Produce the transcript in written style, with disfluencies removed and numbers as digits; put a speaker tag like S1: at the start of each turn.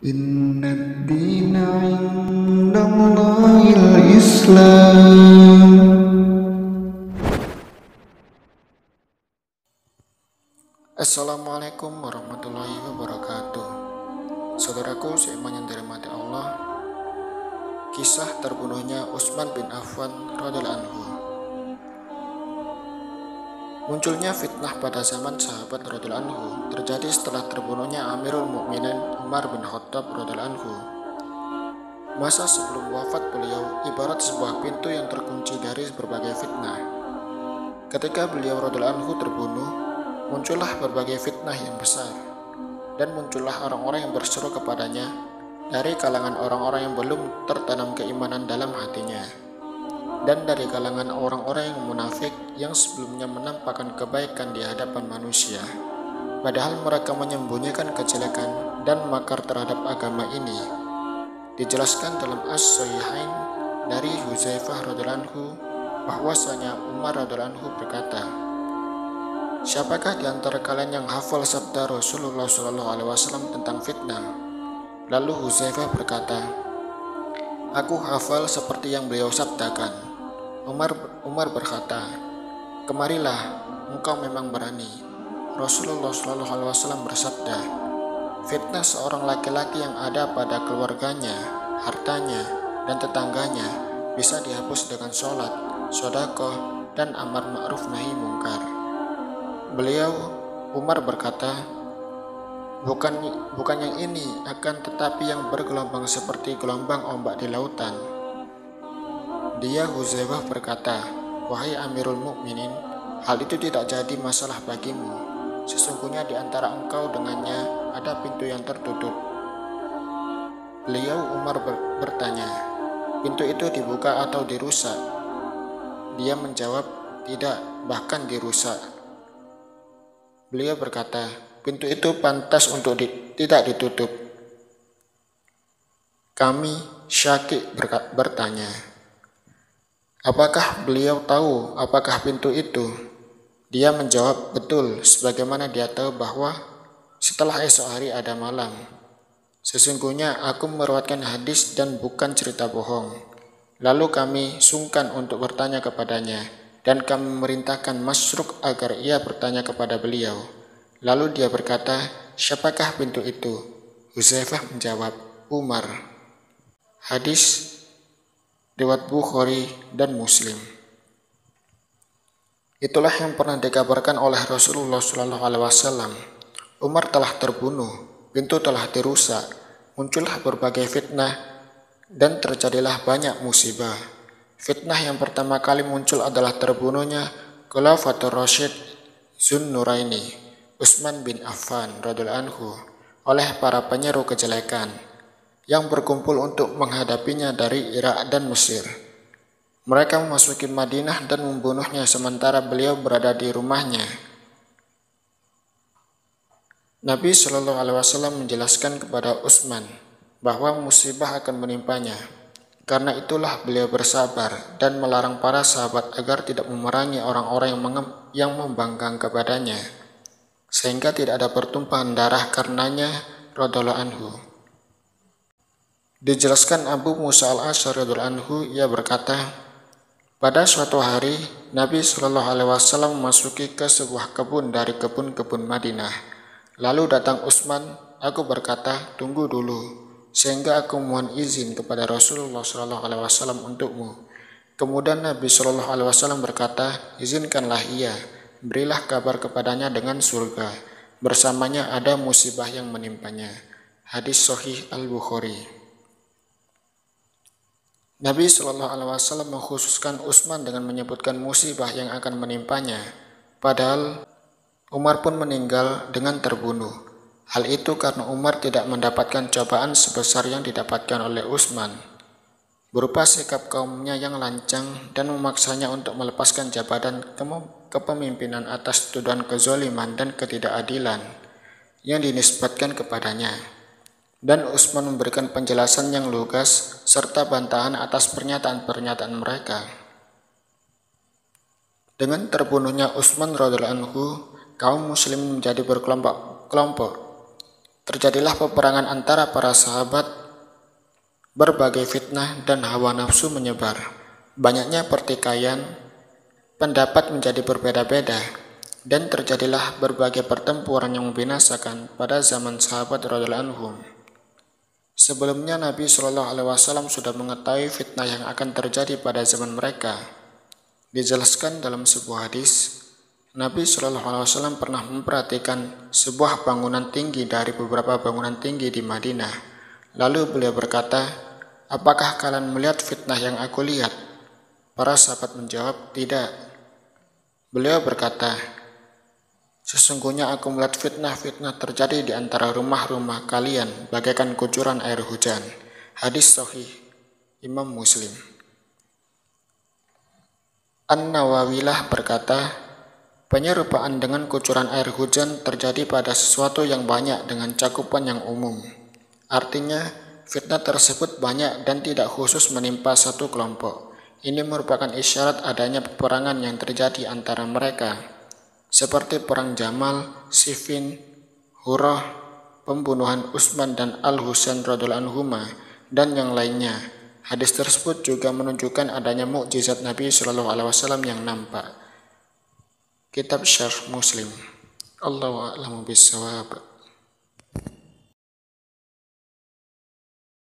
S1: Inna dina indallahil Islam.
S2: Assalamualaikum warahmatullahi wabarakatuh. Saudaraku seiman yang dirahmati Allah, kisah terbunuhnya Utsman bin Affan radhiyallahu anhu. Munculnya fitnah pada zaman sahabat radhiyallahu anhu terjadi setelah terbunuhnya Amirul Mukminin Umar bin Khattab radhiyallahu anhu. Masa sebelum wafat beliau ibarat sebuah pintu yang terkunci dari berbagai fitnah. Ketika beliau radhiyallahu anhu terbunuh, muncullah berbagai fitnah yang besar, dan muncullah orang-orang yang berseru kepadanya dari kalangan orang-orang yang belum tertanam keimanan dalam hatinya, dan dari kalangan orang-orang yang munafik yang sebelumnya menampakkan kebaikan di hadapan manusia, padahal mereka menyembunyikan kejelekan dan makar terhadap agama ini. Dijelaskan dalam As-Sahihain dari Hudzaifah radhiyallahu anhu bahwasanya Umar radhiyallahu anhu berkata, "Siapakah di antara kalian yang hafal sabda Rasulullah SAW tentang fitnah?" Lalu Hudzaifah berkata, "Aku hafal seperti yang beliau sabdakan." Umar berkata, "Kemarilah, engkau memang berani." Rasulullah SAW bersabda, "Fitnah seorang laki-laki yang ada pada keluarganya, hartanya, dan tetangganya bisa dihapus dengan sholat, sedekah, dan amar ma'ruf nahi mungkar." Beliau, Umar berkata, bukan yang ini, akan tetapi yang bergelombang seperti gelombang ombak di lautan." Dia Hudzaifah berkata, "Wahai Amirul Mukminin, hal itu tidak jadi masalah bagimu. Sesungguhnya di antara engkau dengannya ada pintu yang tertutup." Beliau Umar bertanya, "Pintu itu dibuka atau dirusak?" Dia menjawab, "Tidak, bahkan dirusak." Beliau berkata, "Pintu itu pantas untuk tidak ditutup." Kami Syakik bertanya, "Apakah beliau tahu apakah pintu itu?" Dia menjawab, "Betul, sebagaimana dia tahu bahwa setelah esok hari ada malam. Sesungguhnya aku meriwayatkan hadis dan bukan cerita bohong." Lalu kami sungkan untuk bertanya kepadanya, dan kami memerintahkan Masruq agar ia bertanya kepada beliau. Lalu dia berkata, "Siapakah pintu itu?" Hudzaifah menjawab, "Umar." Hadis riwayat Bukhari dan Muslim. Itulah yang pernah dikabarkan oleh Rasulullah SAW. Umar telah terbunuh, pintu telah dirusak, muncullah berbagai fitnah, dan terjadilah banyak musibah. Fitnah yang pertama kali muncul adalah terbunuhnya Khulafatur Rasyid Dzun-Nuraini, Utsman bin Affan radhiyallahu anhu, oleh para penyeru kejelekan yang berkumpul untuk menghadapinya dari Irak dan Mesir. Mereka memasuki Madinah dan membunuhnya sementara beliau berada di rumahnya. Nabi SAW menjelaskan kepada Utsman bahwa musibah akan menimpanya. Karena itulah beliau bersabar dan melarang para sahabat agar tidak memerangi orang-orang yang membangkang kepadanya, sehingga tidak ada pertumpahan darah karenanya radhiyallahu anhu. Dijelaskan Abu Musa al-Asy'ari radhiyallahu anhu, ia berkata, "Pada suatu hari Nabi SAW memasuki ke sebuah kebun dari kebun-kebun Madinah. Lalu datang Utsman. Aku berkata, 'Tunggu dulu, sehingga aku mohon izin kepada Rasulullah SAW untukmu.' Kemudian Nabi SAW berkata, 'Izinkanlah ia, berilah kabar kepadanya dengan surga. Bersamanya ada musibah yang menimpanya.'" Hadis Sahih Al-Bukhari. Nabi SAW mengkhususkan Utsman dengan menyebutkan musibah yang akan menimpanya, padahal Umar pun meninggal dengan terbunuh. Hal itu karena Umar tidak mendapatkan cobaan sebesar yang didapatkan oleh Utsman, berupa sikap kaumnya yang lancang dan memaksanya untuk melepaskan jabatan kepemimpinan atas tuduhan kezaliman dan ketidakadilan yang dinisbatkan kepadanya. Dan Utsman memberikan penjelasan yang lugas serta bantahan atas pernyataan-pernyataan mereka. Dengan terbunuhnya Utsman radhiyallahu anhu, kaum muslimin menjadi berkelompok-kelompok. Terjadilah peperangan antara para sahabat, berbagai fitnah dan hawa nafsu menyebar. Banyaknya pertikaian, pendapat menjadi berbeda-beda, dan terjadilah berbagai pertempuran yang membinasakan pada zaman sahabat radhiyallahu anhum. Sebelumnya Nabi Shallallahu Alaihi Wasallam sudah mengetahui fitnah yang akan terjadi pada zaman mereka. Dijelaskan dalam sebuah hadis, Nabi Shallallahu Alaihi Wasallam pernah memperhatikan sebuah bangunan tinggi dari beberapa bangunan tinggi di Madinah. Lalu beliau berkata, "Apakah kalian melihat fitnah yang aku lihat?" Para sahabat menjawab, "Tidak." Beliau berkata, "Sesungguhnya aku melihat fitnah-fitnah terjadi di antara rumah-rumah kalian bagaikan kucuran air hujan." Hadis sahih Imam Muslim. An-Nawawilah berkata, penyerupaan dengan kucuran air hujan terjadi pada sesuatu yang banyak dengan cakupan yang umum. Artinya, fitnah tersebut banyak dan tidak khusus menimpa satu kelompok. Ini merupakan isyarat adanya peperangan yang terjadi antara mereka, seperti perang Jamal, Siffin, Hurrah, pembunuhan Utsman dan Al-Husain radhiyallahu anhuma, dan yang lainnya. Hadis tersebut juga menunjukkan adanya mukjizat Nabi Shallallahu Alaihi Wasallam yang nampak. Kitab Syarh Muslim. Allahu a'lamu bissawab.